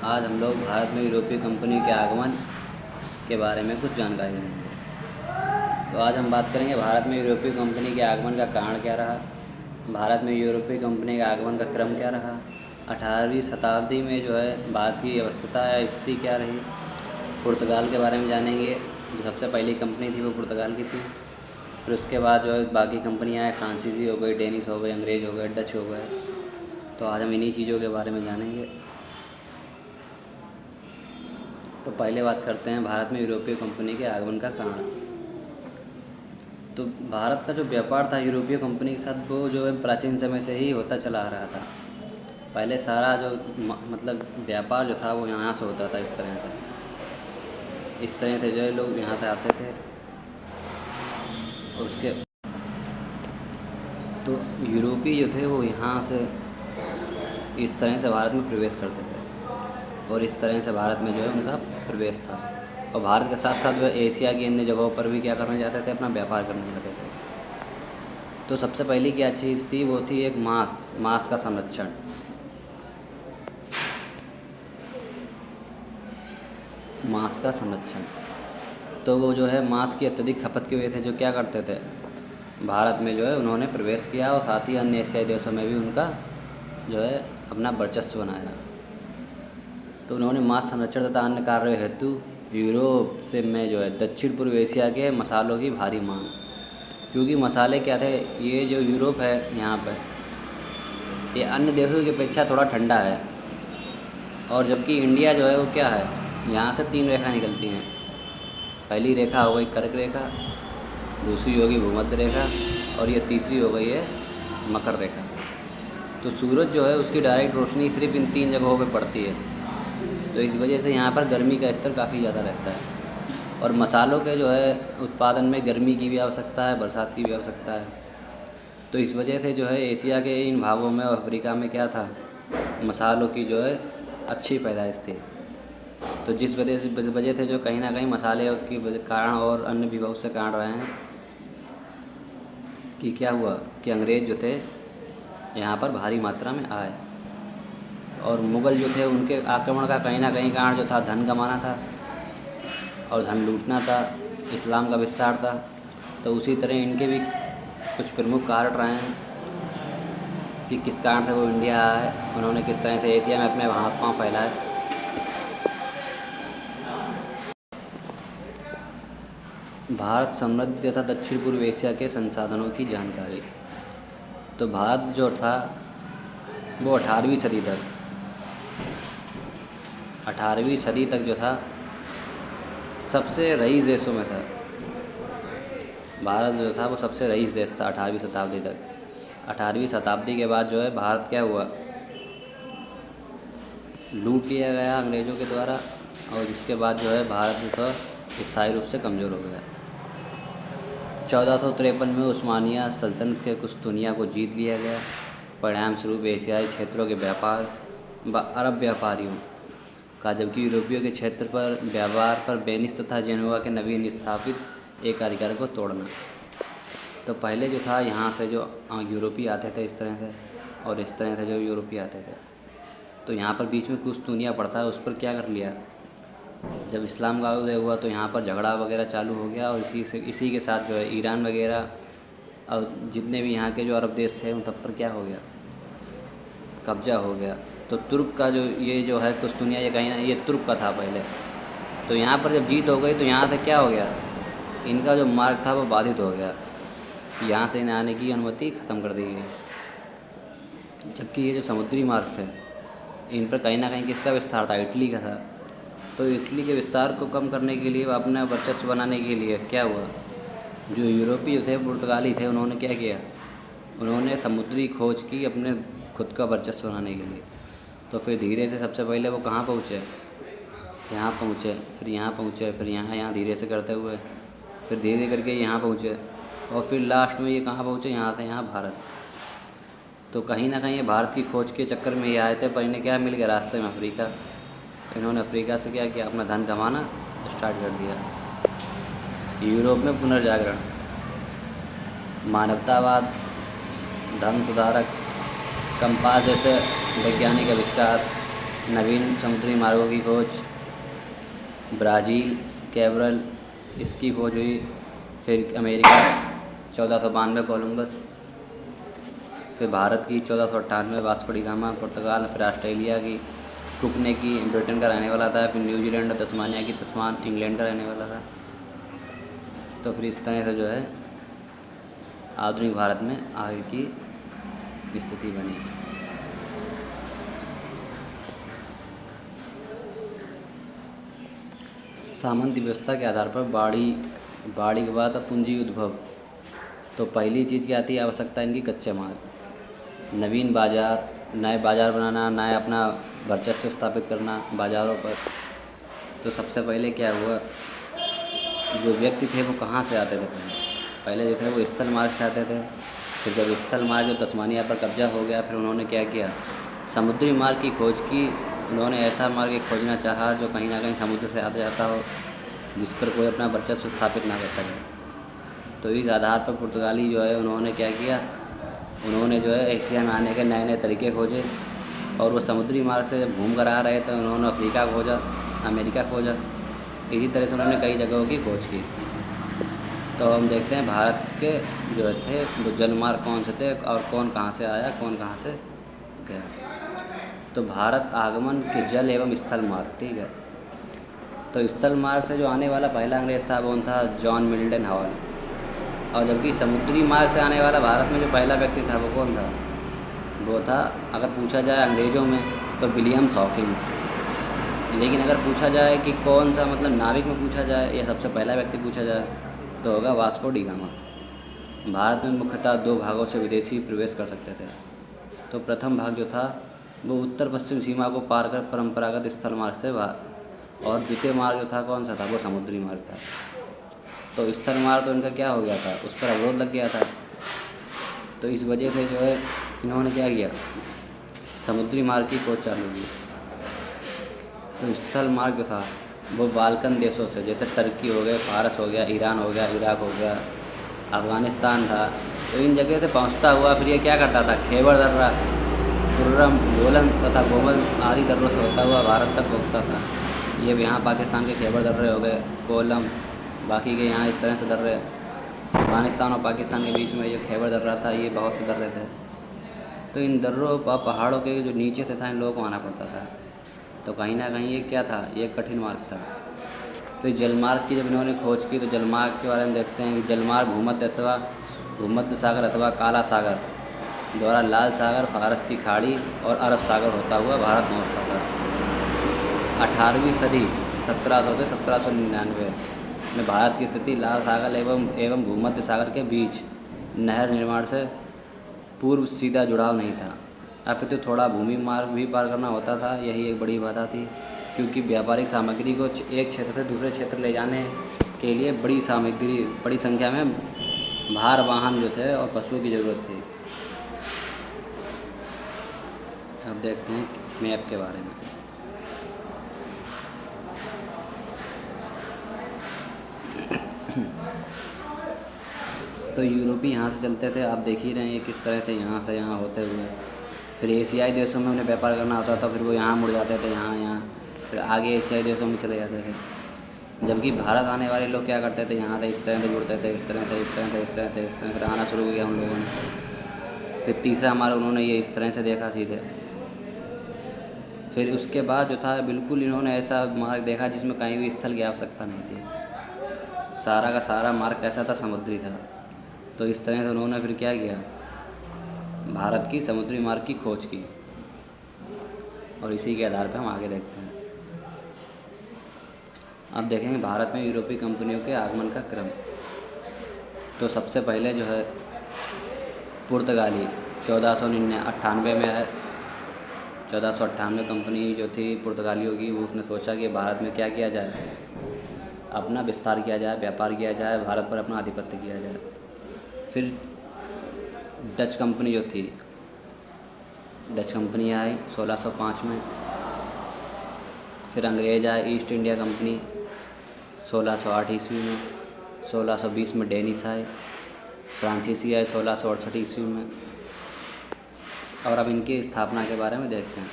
आज हम लोग भारत में यूरोपीय कंपनी के आगमन के बारे में कुछ जानकारी लेंगे। तो आज हम बात करेंगे भारत में यूरोपीय कंपनी के आगमन का कारण क्या रहा, भारत में यूरोपीय कंपनी के आगमन का क्रम क्या रहा, 18वीं शताब्दी में जो है भारत की अवस्था या स्थिति क्या रही। पुर्तगाल के बारे में जानेंगे, जो सबसे पहली कंपनी थी वो पुर्तगाल की थी। फिर उसके बाद जो है बाकी कंपनियाँ फ्रांसीसी हो गई, डेनिश हो गई, अंग्रेज़ हो गए, डच हो गए। तो आज हम इन्हीं चीज़ों के बारे में जानेंगे। तो पहले बात करते हैं भारत में यूरोपीय कंपनी के आगमन का कारण। तो भारत का जो व्यापार था यूरोपीय कंपनी के साथ, वो जो है प्राचीन समय से ही होता चला आ रहा था। पहले सारा जो मतलब व्यापार जो था वो यहाँ से होता था। इस तरह से जो है लोग यहाँ से आते थे। उसके तो यूरोपीय जो थे वो यहाँ से इस तरह से भारत में प्रवेश करते थे, और इस तरह से भारत में जो है उनका प्रवेश था। और भारत के साथ साथ वह एशिया की अन्य जगहों पर भी क्या करने जाते थे, अपना व्यापार करने जाते थे। तो सबसे पहली क्या चीज़ थी, वो थी एक मांस का संरक्षण। मांस का संरक्षण, तो वो जो है मांस की अत्यधिक खपत की वजह से जो क्या करते थे, भारत में जो है उन्होंने प्रवेश किया, और साथ ही अन्य एशियाई देशों में भी उनका जो है अपना वर्चस्व बनाया। तो उन्होंने मांस संरक्षण तथा अन्य कार्यों हेतु यूरोप से में जो है दक्षिण पूर्व एशिया के मसालों की भारी मांग, क्योंकि मसाले क्या थे, ये जो यूरोप है यहाँ पर, ये अन्य देशों की अपेक्षा थोड़ा ठंडा है। और जबकि इंडिया जो है वो क्या है, यहाँ से 3 रेखा निकलती हैं। पहली रेखा हो गई कर्क रेखा, दूसरी होगी भूमध्य रेखा, और ये तीसरी हो गई है मकर रेखा। तो सूरज जो है उसकी डायरेक्ट रोशनी सिर्फ इन 3 जगहों पे पड़ती है। तो इस वजह से यहाँ पर गर्मी का स्तर काफ़ी ज़्यादा रहता है। और मसालों के जो है उत्पादन में गर्मी की भी आवश्यकता है, बरसात की भी आवश्यकता है। तो इस वजह से जो है एशिया के इन भागों में और अफ्रीका में क्या था, मसालों की जो है अच्छी पैदाइश थी। तो जिस वजह से जो कहीं ना कहीं मसाले की कारण और अन्य भी बहुत से कारण रहे हैं कि क्या हुआ कि अंग्रेज़ जो थे यहाँ पर भारी मात्रा में आए, और मुग़ल जो थे उनके आक्रमण का कहीं ना कहीं कारण जो था धन कमाना था और धन लूटना था, इस्लाम का विस्तार था। तो उसी तरह इनके भी कुछ प्रमुख कारण रहे हैं कि किस कारण से वो इंडिया आए, उन्होंने किस तरह से एशिया में अपने हाथ पाँव फैलाए। भारत समृद्ध तथा दक्षिण पूर्व एशिया के संसाधनों की जानकारी। तो भारत जो था वो 18वीं सदी तक जो था सबसे रईस देशों में था। भारत जो था वो सबसे रईस देश था 18वीं शताब्दी तक। 18वीं शताब्दी के बाद जो है भारत क्या हुआ, लूट लिया गया अंग्रेज़ों के द्वारा, और जिसके बाद जो है भारत जो था स्थायी रूप से कमज़ोर हो गया। 1453 में उस्मानिया सल्तनत के कुस्तुनिया को जीत लिया गया। परिणाम स्वरूप एशियाई क्षेत्रों के व्यापार व अरब व्यापारियों का, जबकि यूरोपियों के क्षेत्र पर व्यापार पर वेनिस तथा जेनोवा के नवीन स्थापित एक अधिकार को तोड़ना। तो पहले जो था यहाँ से जो यूरोपीय आते थे इस तरह से, और इस तरह से जो यूरोपीय आते थे, तो यहाँ पर बीच में कुस्तुनिया पड़ता है, उस पर क्या कर लिया, जब इस्लाम का उदय हुआ तो यहाँ पर झगड़ा वगैरह चालू हो गया, और इसी के साथ जो है ईरान वगैरह और जितने भी यहाँ के जो अरब देश थे उन सब पर क्या हो गया, कब्जा हो गया। तो तुर्क का ये जो है कुस्तुनिया, ये कहीं ना ये तुर्क का था पहले। तो यहाँ पर जब जीत हो गई तो यहाँ से क्या हो गया, इनका जो मार्ग था वो बाधित हो गया, यहाँ से इन्हें आने की अनुमति ख़त्म कर दी गई। जबकि ये जो समुद्री मार्ग थे इन पर कहीं ना कहीं किसका विस्तार था, इटली का था। तो इटली के विस्तार को कम करने के लिए, अपना वर्चस्व बनाने के लिए क्या हुआ, जो यूरोपीय थे पुर्तगाली थे, उन्होंने क्या किया, उन्होंने समुद्री खोज की अपने खुद का वर्चस्व बनाने के लिए। तो फिर धीरे से सबसे पहले वो कहाँ पहुँचे, यहाँ पहुँचे, फिर यहाँ पहुँचे, फिर यहाँ धीरे से करते हुए फिर धीरे करके यहाँ पहुँचे, और फिर लास्ट में ये कहाँ पहुँचे, यहाँ से यहाँ भारत। तो कहीं ना कहीं ये भारत की खोज के चक्कर में ये आए थे, पर इन्हें क्या मिल गया रास्ते में, अफ्रीका। इन्होंने अफ्रीका से क्या किया, अपना धन कमाना स्टार्ट कर दिया। यूरोप में पुनर्जागरण, मानवतावाद, धर्म सुधारक, कंपास जैसे वैज्ञानिक आविष्कार, नवीन समुद्री मार्गों की खोज, ब्राज़ील कैब्रल इसकी खोज हुई। फिर अमेरिका 1492 कोलंबस। फिर भारत की 1498 वास्को डी गामा। पुर्तगाल। फिर ऑस्ट्रेलिया की कुक ने की, ब्रिटेन का रहने वाला था। फिर न्यूजीलैंड और तस्मानिया की, तस्मान इंग्लैंड का रहने वाला था। तो फिर इस तरह से जो है आधुनिक भारत में आगे की स्थिति बनी। सामंती व्यवस्था के आधार पर बाड़ी के बाद अब पूंजी उद्भव। तो पहली चीज़ क्या आती है, आवश्यकता इनकी कच्चे माल, नवीन बाज़ार, नए बाज़ार बनाना, नए अपना वर्चस्व स्थापित करना बाज़ारों पर। तो सबसे पहले क्या हुआ, जो व्यक्ति थे वो कहाँ से आते थे, पहले जो थे वो स्थल मार्ग से आते थे। फिर जब स्थल मार्ग जो तस्मानिया पर कब्जा हो गया, फिर उन्होंने क्या किया, समुद्री मार्ग की खोज की। उन्होंने ऐसा मार्ग खोजना चाहा जो कहीं ना कहीं समुद्र से आता जाता हो, जिस पर कोई अपना वर्चस्व स्थापित ना कर सके। तो इस आधार पर पुर्तगाली जो है उन्होंने क्या किया, उन्होंने जो है एशिया में आने के नए नए तरीके खोजे। और वो समुद्री मार्ग से जब घूम कर आ रहे थे, उन्होंने अफ्रीका खोजा, अमेरिका खोजा। इसी तरह से उन्होंने कई जगहों की खोज की। तो हम देखते हैं भारत के जो थे वो जलमार्ग कौन से थे और कौन कहाँ से आया, कौन कहाँ से गया। तो भारत आगमन के जल एवं स्थल मार्ग, ठीक है। तो स्थल मार्ग से जो आने वाला पहला अंग्रेज़ था वो था जॉन मिल्टन हॉल। और जबकि समुद्री मार्ग से आने वाला भारत में जो पहला व्यक्ति था वो कौन था, वो था, अगर पूछा जाए अंग्रेज़ों में तो विलियम हॉकिंस। लेकिन अगर पूछा जाए कि कौन सा, मतलब नाविक में पूछा जाए या सबसे पहला व्यक्ति पूछा जाए, तो होगा वास्को डी गामा। भारत में मुख्यतः 2 भागों से विदेशी प्रवेश कर सकते थे। तो प्रथम भाग जो था वो उत्तर पश्चिम सीमा को पार कर परंपरागत स्थल मार्ग से और द्वितीय मार्ग जो था कौन सा था, वो समुद्री मार्ग था। तो स्थल मार्ग तो इनका क्या हो गया था, उस पर अवरोध लग गया था। तो इस वजह से जो है इन्होंने क्या किया, समुद्री मार्ग की खोज चालू की। तो स्थल मार्ग जो था वो बाल्कन देशों से, जैसे टर्की हो गए, फारस हो गया, ईरान हो गया, इराक हो गया, अफ़गानिस्तान था, तो इन जगह से पहुंचता हुआ फिर ये क्या करता था, खैबर दर्रा, खुर्रम, बोलन तथा गोमल आदि दर्रों से होता हुआ भारत तक पहुंचता था। ये यहाँ पाकिस्तान के खैबर दर्रे हो गए, कोलम, बाकी के यहाँ इस तरह से दर्रे। अफ़गानिस्तान और पाकिस्तान के बीच में जो खैबर दर्रा था, ये बहुत से दर्रे थे। तो इन दर्रों पर पहाड़ों के जो नीचे से था, इन लोगों को आना पड़ता था। तो कहीं ना कहीं ये क्या था, ये कठिन मार्ग था। तो जलमार्ग की जब इन्होंने खोज की, तो जलमार्ग के बारे में देखते हैं कि जलमार्ग भूमध्य सागर अथवा काला सागर द्वारा लाल सागर, फारस की खाड़ी और अरब सागर होता हुआ भारत पहुँचता था। 18वीं सदी 1700 से 1799 में भारत की स्थिति लाल सागर एवं भूमध्य सागर के बीच नहर निर्माण से पूर्व सीधा जुड़ाव नहीं था, अपितु थोड़ा भूमि मार्ग भी पार करना होता था। यही एक बड़ी बाधा थी, क्योंकि व्यापारिक सामग्री को एक क्षेत्र से दूसरे क्षेत्र ले जाने के लिए बड़ी संख्या में भार वाहन जो थे और पशुओं की ज़रूरत थी। अब देखते हैं मैप के बारे में। तो यूरोपी यहाँ से चलते थे, आप देख ही रहे हैं किस तरह से यहाँ से यहाँ होते हुए। फिर एशियाई देशों में उन्हें व्यापार करना होता था, फिर वो यहाँ मुड़ जाते थे, यहाँ फिर आगे एशियाई देशों में चले जाते थे। जबकि भारत आने वाले लोग क्या करते थे, यहाँ से इस तरह से जुड़ते थे, इस तरह से आना शुरू किया उन लोगों ने। फिर तीसरा मार्ग उन्होंने ये इस तरह से देखा सीधे। फिर उसके बाद जो था बिल्कुल इन्होंने ऐसा मार्ग देखा जिसमें कहीं भी स्थल की आवश्यकता नहीं थी, सारा का सारा मार्ग कैसा था, समुद्री था। तो इस तरह से उन्होंने फिर क्या किया, भारत की समुद्री मार्ग की खोज की। और इसी के आधार पर हम आगे देखते हैं। अब देखेंगे भारत में यूरोपीय कंपनियों के आगमन का क्रम। तो सबसे पहले जो है पुर्तगाली 1498 में आए। 1498 कंपनी जो थी पुर्तगालियों की, वो उसने सोचा कि भारत में क्या किया जाए, अपना विस्तार किया जाए, व्यापार किया जाए, भारत पर अपना आधिपत्य किया जाए। फिर डच कंपनी जो थी, डच कंपनी आई 1605 में। फिर अंग्रेज़ आए, ईस्ट इंडिया कंपनी 1608 ईस्वी में। 1620 में डेनिश आए, फ्रांसीसी आए 1668 ईस्वी में। और अब इनकी स्थापना के बारे में देखते हैं।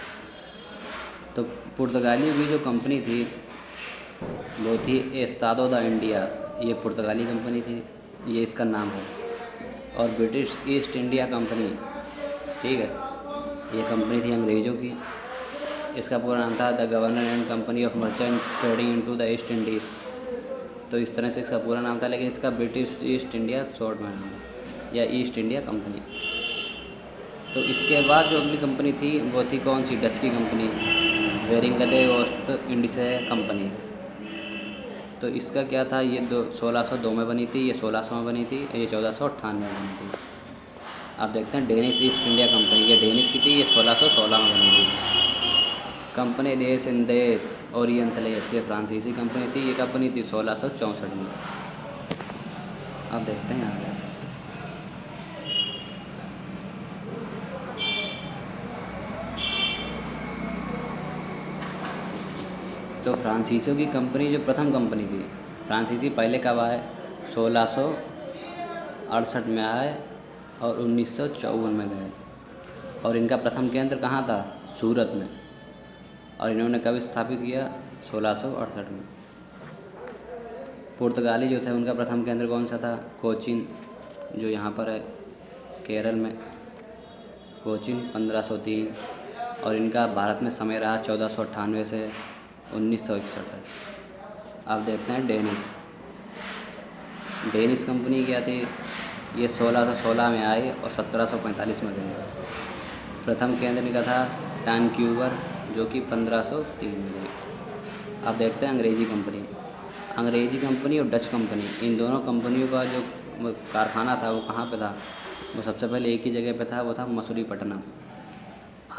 तो पुर्तगालियों की जो कंपनी थी वो थी एस्तादो द इंडिया, ये पुर्तगाली कंपनी थी, ये इसका नाम है। और ब्रिटिश ईस्ट इंडिया कंपनी, ठीक है, ये कंपनी थी अंग्रेज़ों की। इसका पूरा नाम था the governor and company of merchant trading into the east Indies. तो इस तरह से इसका पूरा नाम था, लेकिन इसका ब्रिटिश ईस्ट इंडिया शॉर्ट में नाम है, या ईस्ट इंडिया कंपनी। तो इसके बाद जो अगली कंपनी थी वो थी कौन सी, डच की कंपनी, वेरिंगले ओस्ट इंडिसे कंपनी। तो इसका क्या था, ये 1602 में बनी थी, ये 1600 में बनी थी, ये 1498 में बनी थी। आप देखते हैं डेनिश ईस्ट इंडिया कंपनी, ये डेनिश की थी, ये 1616 में बनी थी। कंपनी देश इंदेश ओरिएंटलेस, ये फ्रांसीसी कंपनी थी, ये कब बनी थी, 1664 में। आप देखते हैं आगे। तो फ्रांसीसियों की कंपनी जो प्रथम कंपनी थी, फ्रांसीसी पहले कब आए, 1668 में आए और 1954 में गए। और इनका प्रथम केंद्र कहाँ था, सूरत में। और इन्होंने कब स्थापित किया, 1668 में। पुर्तगाली जो थे उनका प्रथम केंद्र कौन सा था, कोचीन, जो यहाँ पर है केरल में, कोचीन 1503। और इनका भारत में समय रहा 1498 से 1961 तक। आप देखते हैं डेनिश कंपनी क्या थी, ये 1616 में आई और 1745 में गई। प्रथम केंद्र इनका था वैंकूवर, जो कि 1503 में गई। आप देखते हैं अंग्रेज़ी कंपनी और डच कंपनी, इन दोनों कंपनियों का जो कारखाना था वो कहाँ पे था, वो सबसे पहले एक ही जगह पे था, वो था मसूलीपट्टनम,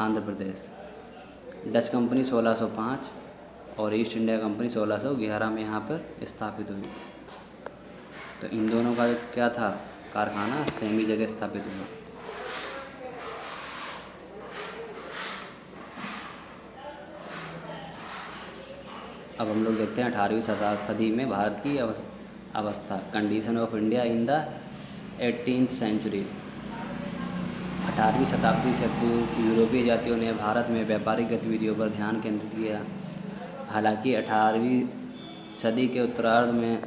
आंध्र प्रदेश। डच कंपनी 1605 और ईस्ट इंडिया कंपनी 1611 में यहाँ पर स्थापित हुई। तो इन दोनों का क्या था, कारखाना सेम ही जगह स्थापित हुआ। अब हम लोग देखते हैं 18वीं सदी में भारत की अवस्था, condition of India in the 18th century. 18वीं शताब्दी से पूर्व यूरोपीय जातियों ने भारत में व्यापारिक गतिविधियों पर ध्यान केंद्रित किया। हालांकि 18वीं सदी के उत्तरार्ध में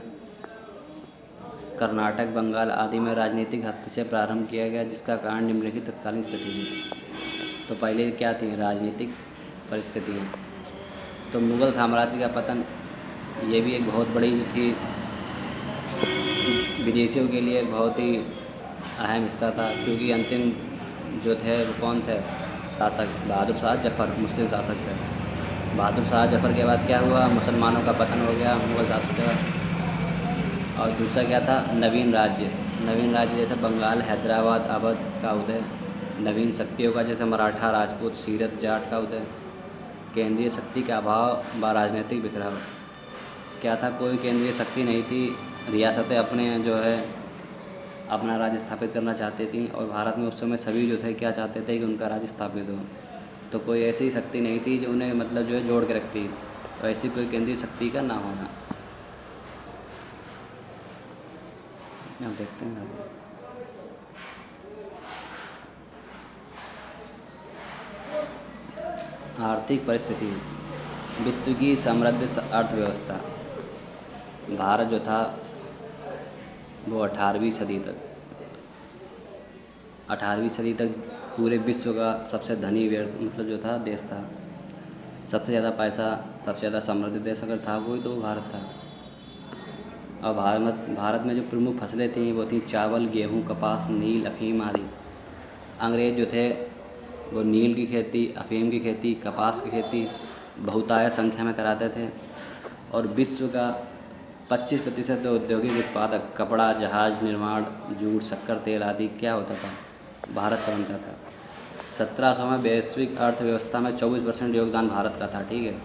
कर्नाटक, बंगाल आदि में राजनीतिक हस्तक्षेप प्रारंभ किया गया, जिसका कारण निम्नलिखित तत्कालीन स्थिति थी। तो पहले क्या थी, राजनीतिक परिस्थितियाँ। तो मुग़ल साम्राज्य का पतन, ये भी एक बहुत बड़ी थी, विदेशियों के लिए बहुत ही अहम हिस्सा था, क्योंकि अंतिम जो थे वो कौन थे, शासक बहादुर शाह जफ़र, मुस्लिम शासक थे। बहादुर शाह जफ़र के बाद क्या हुआ, मुसलमानों का पतन हो गया मुग़ल शासक के बाद। और दूसरा क्या था, नवीन राज्य जैसे बंगाल, हैदराबाद, अवध का उदय। नवीन शक्तियों का जैसे मराठा, राजपूत, सीरत, जाट का उदय। केंद्रीय शक्ति का अभाव व राजनीतिक बिखराव। क्या था, कोई केंद्रीय शक्ति नहीं थी, रियासतें अपने जो है अपना राज्य स्थापित करना चाहती थी। और भारत में उस समय सभी जो थे क्या चाहते थे कि उनका राज्य स्थापित हो। तो कोई ऐसी शक्ति नहीं थी जो उन्हें मतलब जो है जोड़ के रखती, तो ऐसी कोई केंद्रीय शक्ति का ना होना। अब देखते हैं आगे। आर्थिक परिस्थिति, विश्व की समृद्ध अर्थव्यवस्था। भारत जो था वो 18वीं सदी तक पूरे विश्व का सबसे धनी मतलब जो था देश था। सबसे ज़्यादा पैसा, सबसे ज़्यादा समृद्ध देश अगर था कोई तो वो भारत था। और भारत में जो प्रमुख फसलें थीं वो थी चावल, गेहूँ, कपास, नील, अफ़ीम आदि। अंग्रेज़ जो थे वो नील की खेती, अफ़ीम की खेती, कपास की खेती बहुतायत संख्या में कराते थे। और विश्व का 25% औद्योगिक उत्पादक कपड़ा, जहाज निर्माण, जूट, शक्कर तेल आदि क्या होता था, भारत से बनता था। 1700 में वैश्विक अर्थव्यवस्था में 24% योगदान भारत का था, ठीक है।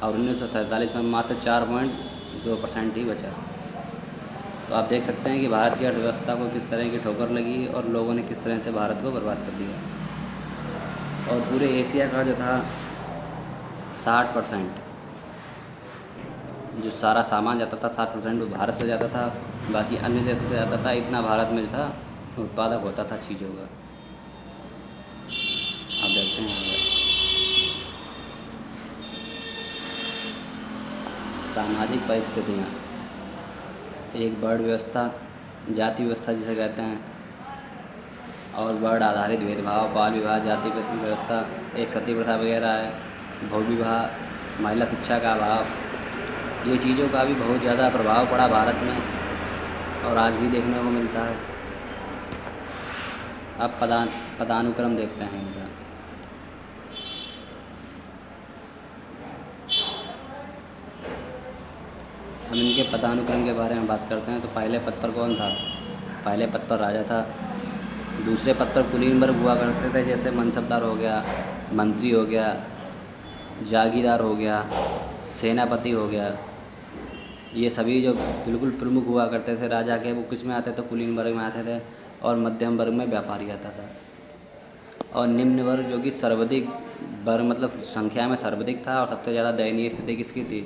और 1943 में मात्र 4.2% ही बचा। तो आप देख सकते हैं कि भारत की अर्थव्यवस्था को किस तरह की ठोकर लगी और लोगों ने किस तरह से भारत को बर्बाद कर दिया। और पूरे एशिया का जो था 60%, जो सारा सामान जाता था 60% वो भारत से जाता था, बाकी अन्य देशों से जाता था। इतना भारत में जो था उत्पादक होता था चीज़ों का। आप देखते हैं सामाजिक परिस्थितियाँ, एक वर्ण व्यवस्था, जाति व्यवस्था जिसे कहते हैं, और वर्ण आधारित भेदभाव, बाल विवाह, जाति व्यवस्था, एक सती प्रथा वगैरह है, बहु विवाह, महिला शिक्षा का अभाव, ये चीज़ों का भी बहुत ज़्यादा प्रभाव पड़ा भारत में और आज भी देखने को मिलता है। अब पदानुक्रम देखते हैं इनका। हम इनके पदानुक्रम के बारे में बात करते हैं तो पहले पद पर कौन था? पहले पद पर राजा था। दूसरे पद पर कुलीन वर्ग हुआ करते थे, जैसे मनसबदार हो गया, मंत्री हो गया, जागीरदार हो गया, सेनापति हो गया। ये सभी जो बिल्कुल प्रमुख हुआ करते थे राजा के, वो किस में आते थे? कुलीन वर्ग में आते थे। और मध्यम वर्ग में व्यापारी आता था। और निम्न वर्ग जो कि सर्वाधिक वर्ग मतलब संख्या में सर्वाधिक था और सबसे ज़्यादा दयनीय स्थिति किसकी थी?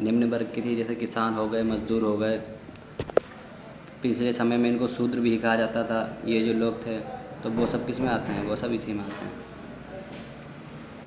निम्न वर्ग की थी, जैसे किसान हो गए, मजदूर हो गए। पिछले समय में इनको शूद्र भी कहा जाता था। ये जो लोग थे तो वो सब किस में आते हैं? वो सब इसी में आते हैं।